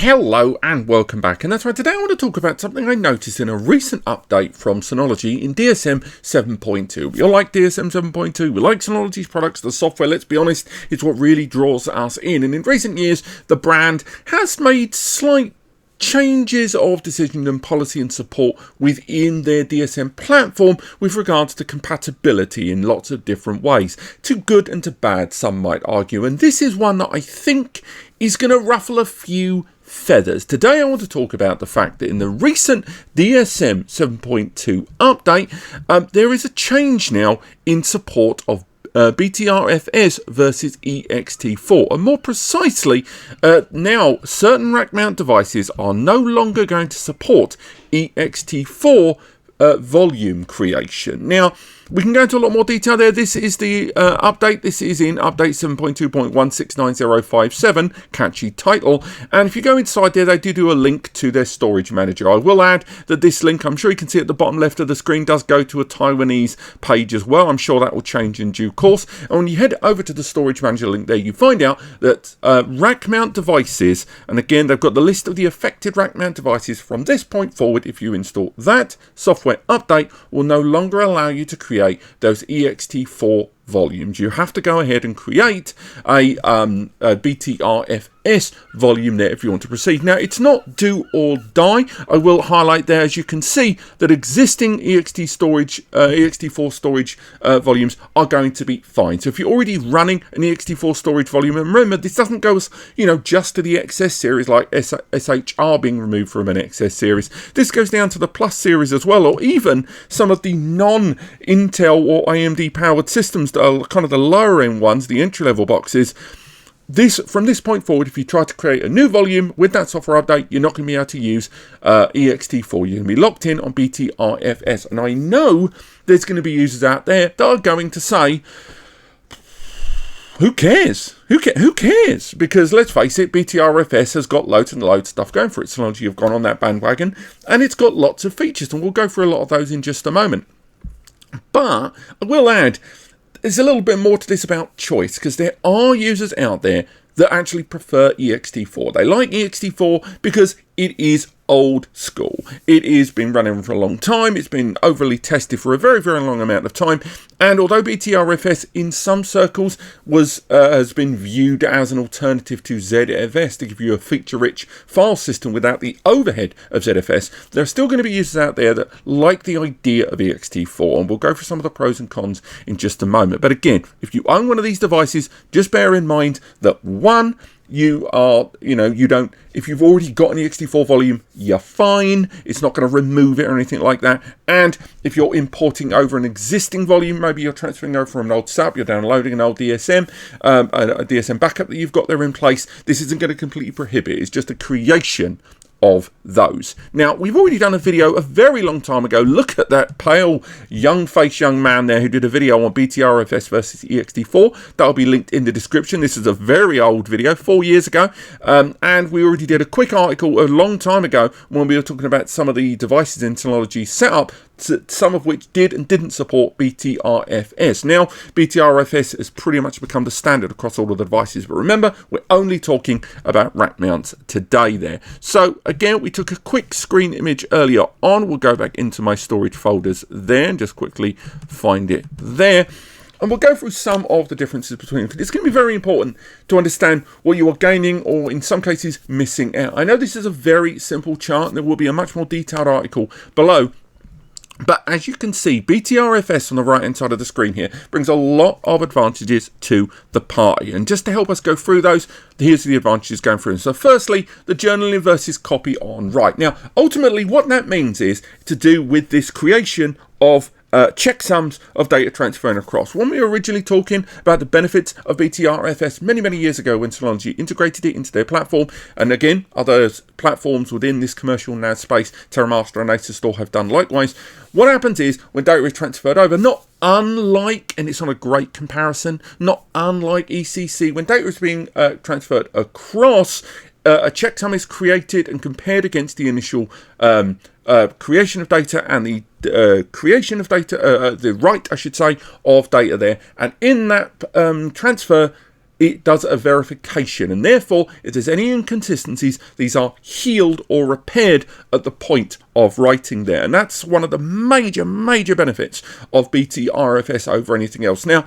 Hello and welcome back, and that's right, today I want to talk about something I noticed in a recent update from Synology in DSM 7.2. We all like DSM 7.2, we like Synology's products, the software, let's be honest, it's what really draws us in, and in recent years the brand has made slight changes of decision and policy and support within their DSM platform with regards to compatibility in lots of different ways, to good and to bad, some might argue, and this is one that I think is going to ruffle a few feathers. Today I want to talk about the fact that in the recent DSM 7.2 update, there is a change now in support of Btrfs versus EXT4, and more precisely, now certain rack mount devices are no longer going to support EXT4 volume creation. Now, we can go into a lot more detail there. This is the update. This is in update 7.2.169057, catchy title. And if you go inside there, they do a link to their storage manager. I will add that this link, I'm sure you can see at the bottom left of the screen, does go to a Taiwanese page as well. I'm sure that will change in due course. And when you head over to the storage manager link there, you find out that rack mount devices, and again, they've got the list of the affected rack mount devices from this point forward. If you install that software update, will no longer allow you to create those EXT4 volumes. You have to go ahead and create a Btrfs volume there if you want to proceed. Now, it's not do or die. I will highlight there, as you can see, that existing EXT4 storage volumes are going to be fine. So if you're already running an EXT4 storage volume, and remember, this doesn't go as, just to the XS series, like SHR being removed from an XS series. This goes down to the Plus series as well, or even some of the non-Intel or AMD powered systems that are kind of the lower end ones, the entry-level boxes. From this point forward, if you try to create a new volume with that software update, you're not going to be able to use EXT4. You're going to be locked in on Btrfs. And I know there's going to be users out there that are going to say, who cares? Who cares? Because let's face it, Btrfs has got loads and loads of stuff going for it. Synology have gone on that bandwagon, and it's got lots of features, and we'll go through a lot of those in just a moment. But I will add, there's a little bit more to this about choice, because there are users out there that actually prefer EXT4. They like EXT4 because it is old school. It has been running for a long time. It's been overly tested for a very, very long amount of time. And although Btrfs in some circles has been viewed as an alternative to ZFS to give you a feature-rich file system without the overhead of ZFS, there are still going to be users out there that like the idea of EXT4, and we'll go through some of the pros and cons in just a moment. But again, if you own one of these devices, just bear in mind that one, if you've already got an EXT4 volume, you're fine. It's not going to remove it or anything like that. And if you're importing over an existing volume, maybe you're transferring over from an old setup, you're downloading an old DSM, a DSM backup that you've got there in place, this isn't going to completely prohibit it. It's just a creation of those. Now, we've already done a video a very long time ago. Look at that pale, young-faced young man there who did a video on Btrfs versus EXT4. That'll be linked in the description. This is a very old video, 4 years ago, and we already did a quick article a long time ago when we were talking about some of the devices in Synology setup, some of which did and didn't support Btrfs. Now, Btrfs has pretty much become the standard across all of the devices, but remember, we're only talking about rack mounts today there. So, again, we took a quick screen image earlier on. We'll go back into my storage folders there and just quickly find it there. And we'll go through some of the differences between them. It's going to be very important to understand what you are gaining or, in some cases, missing out. I know this is a very simple chart, and there will be a much more detailed article below. But as you can see, Btrfs on the right hand side of the screen here brings a lot of advantages to the party. And just to help us go through those, here's the advantages going through. So firstly, the journaling versus copy on write. Now, ultimately, what that means is to do with this creation of checksums of data transferring across. When we were originally talking about the benefits of Btrfs many years ago when Synology integrated it into their platform, and again, other platforms within this commercial NAS space, TerraMaster and NASCompares have done likewise, what happens is when data is transferred over, not unlike, and it's on a great comparison, not unlike ECC, when data is being transferred across, a checksum is created and compared against the initial creation of data and the creation of data, the write, I should say, of data there. And in that transfer, it does a verification, and therefore if there's any inconsistencies, these are healed or repaired at the point of writing there. And that's one of the major benefits of Btrfs over anything else. Now,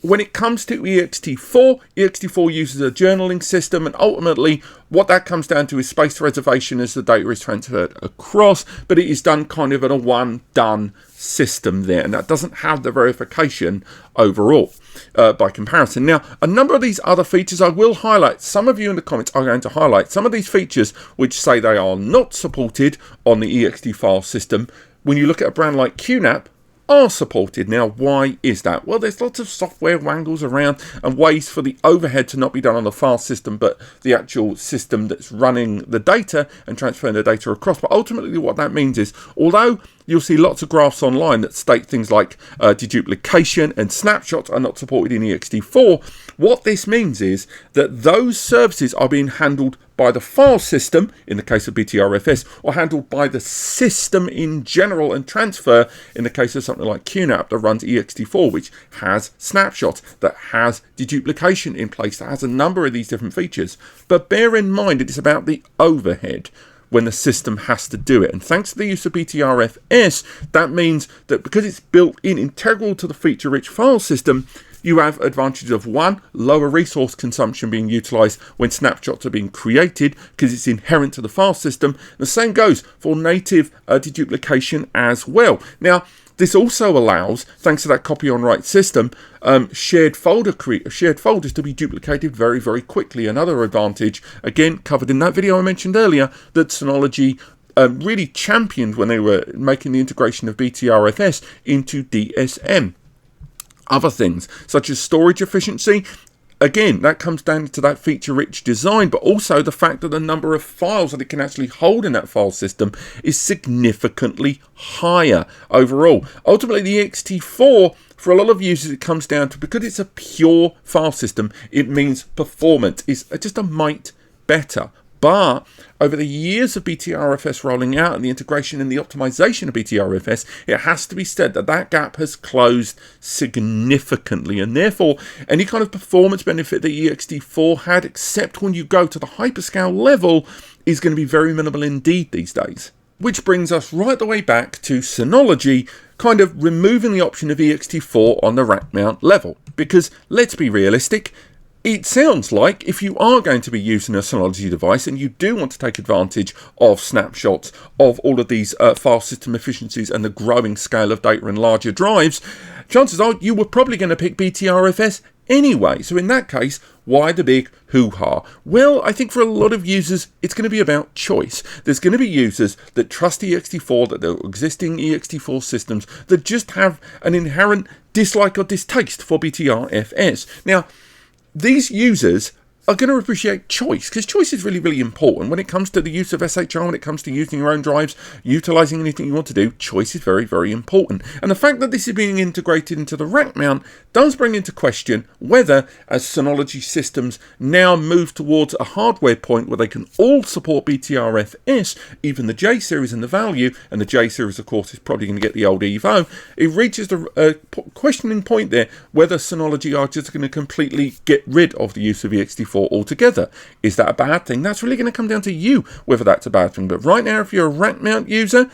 when it comes to EXT4, EXT4 uses a journaling system, and ultimately what that comes down to is space reservation as the data is transferred across, but it is done kind of in a one-done system there, and that doesn't have the verification overall by comparison. Now, a number of these other features I will highlight. Some of you in the comments are going to highlight some of these features which say they are not supported on the EXT file system. When you look at a brand like QNAP, are supported. Now, why is that? Well, there's lots of software wangles around and ways for the overhead to not be done on the file system, but the actual system that's running the data and transferring the data across. But ultimately what that means is, although you'll see lots of graphs online that state things like deduplication and snapshots are not supported in EXT4, what this means is that those services are being handled by the file system, in the case of Btrfs, or handled by the system in general and transfer, in the case of something like QNAP that runs EXT4, which has snapshots, that has deduplication in place, that has a number of these different features. But bear in mind, it is about the overhead when the system has to do it. And thanks to the use of Btrfs, that means that because it's built in integral to the feature-rich file system, you have advantages of, one, lower resource consumption being utilized when snapshots are being created because it's inherent to the file system. The same goes for native deduplication as well. Now, this also allows, thanks to that copy on write system, shared folders to be duplicated very quickly. Another advantage, again, covered in that video I mentioned earlier, that Synology really championed when they were making the integration of Btrfs into DSM. Other things, such as storage efficiency, again, that comes down to that feature-rich design, but also the fact that the number of files that it can actually hold in that file system is significantly higher overall. Ultimately, the EXT4, for a lot of users, it comes down to, because it's a pure file system, it means performance is just a mite better. But over the years of Btrfs rolling out and the integration and the optimization of Btrfs, it has to be said that that gap has closed significantly, and therefore any kind of performance benefit that EXT4 had, except when you go to the hyperscale level, is going to be very minimal indeed these days. Which brings us right the way back to Synology kind of removing the option of EXT4 on the rack mount level. Because let's be realistic, it sounds like if you are going to be using a Synology device and you do want to take advantage of snapshots, of all of these file system efficiencies and the growing scale of data in larger drives, chances are you were probably going to pick Btrfs anyway. So in that case, why the big hoo-ha? Well, I think for a lot of users, it's going to be about choice. There's going to be users that trust EXT4, that there are existing EXT4 systems that just have an inherent dislike or distaste for Btrfs. Now, these users are going to appreciate choice, because choice is really important when it comes to the use of SHR, when it comes to using your own drives, utilizing anything you want to do. Choice is very important. And the fact that this is being integrated into the rack mount does bring into question whether, as Synology systems now move towards a hardware point where they can all support Btrfs, even the J series and the Value, and the J series of course is probably going to get the old Evo, it reaches the questioning point there whether Synology are just going to completely get rid of the use of EXT4 altogether. Is that a bad thing? That's really going to come down to you whether that's a bad thing. But right now, if you're a rack mount user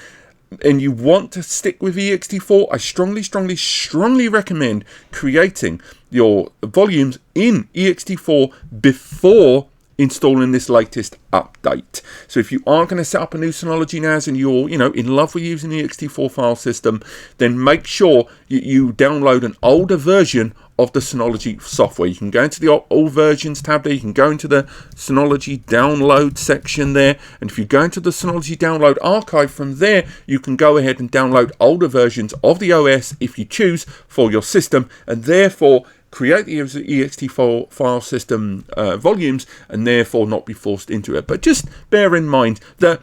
and you want to stick with EXT4, I strongly recommend creating your volumes in EXT4 before installing this latest update. So if you are going to set up a new Synology NAS and you're, in love with using the EXT4 file system, then make sure you download an older version of the Synology software. You can go into the all versions tab there, you can go into the Synology download section there, and if you go into the Synology download archive, from there you can go ahead and download older versions of the OS if you choose for your system, and therefore create the EXT4 file system volumes and therefore not be forced into it. But just bear in mind that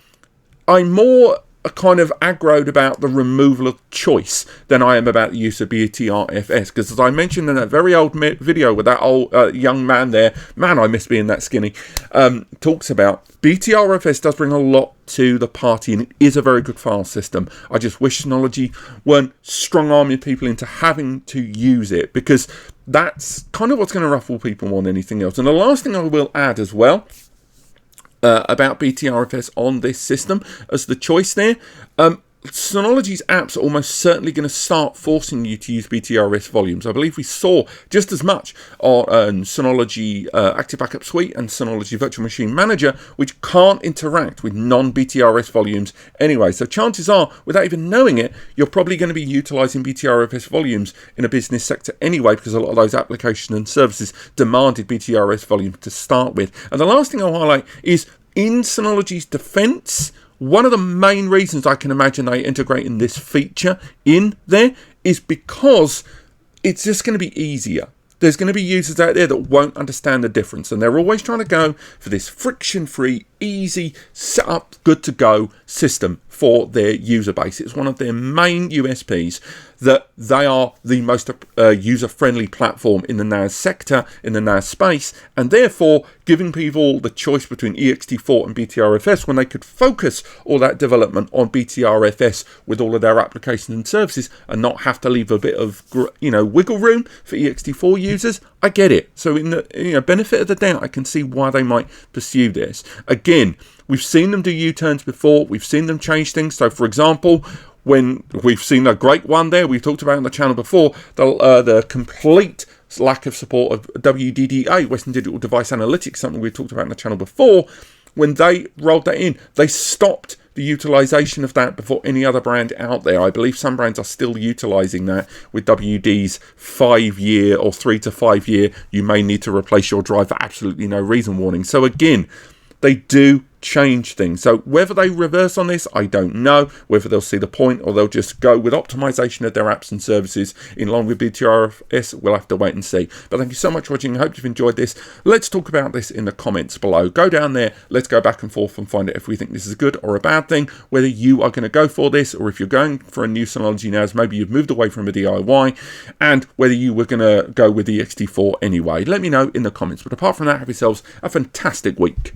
I'm more kind of aggroed about the removal of choice than I am about the use of Btrfs, because as I mentioned in that very old video with that old young man there, man, I miss being that skinny, talks about Btrfs does bring a lot to the party, and it is a very good file system. I just wish Synology weren't strong-arming people into having to use it, because that's kind of what's going to ruffle people more than anything else. And the last thing I will add as well about Btrfs on this system as the choice there, Synology's apps are almost certainly going to start forcing you to use Btrfs volumes. I believe we saw just as much on Synology Active Backup Suite and Synology Virtual Machine Manager, which can't interact with non-Btrfs volumes anyway. So chances are, without even knowing it, you're probably going to be utilizing Btrfs volumes in a business sector anyway, because a lot of those applications and services demanded Btrfs volumes to start with. And the last thing I'll highlight is, in Synology's defense, one of the main reasons I can imagine they integrating this feature in there is because it's just going to be easier. There's going to be users out there that won't understand the difference, and they're always trying to go for this friction-free, easy, set up, good to go system for their user base. It's one of their main USPs, that they are the most user-friendly platform in the NAS sector, in the NAS space, and therefore giving people the choice between EXT4 and Btrfs when they could focus all that development on Btrfs with all of their applications and services, and not have to leave a bit of wiggle room for EXT4 users. I get it. So in the benefit of the doubt, I can see why they might pursue this. Again, we've seen them do U-turns before. We've seen them change things. So for example, when we've seen a great one there, we've talked about on the channel before, the complete lack of support of WDDA, Western Digital Device Analytics, something we've talked about on the channel before. When they rolled that in, they stopped the utilization of that before any other brand out there. I believe some brands are still utilizing that with WD's 5-year or 3 to 5 year, you may need to replace your drive for absolutely no reason warning. So again, they do change things. So whether they reverse on this, I don't know. Whether they'll see the point or they'll just go with optimization of their apps and services in line with Btrfs, we'll have to wait and see. But thank you so much for watching. I hope you've enjoyed this. Let's talk about this in the comments below. Go down there, let's go back and forth and find out if we think this is a good or a bad thing, whether you are going to go for this, or if you're going for a new Synology NAS, maybe you've moved away from a DIY, and whether you were going to go with the EXT4 anyway. Let me know in the comments. But apart from that, have yourselves a fantastic week.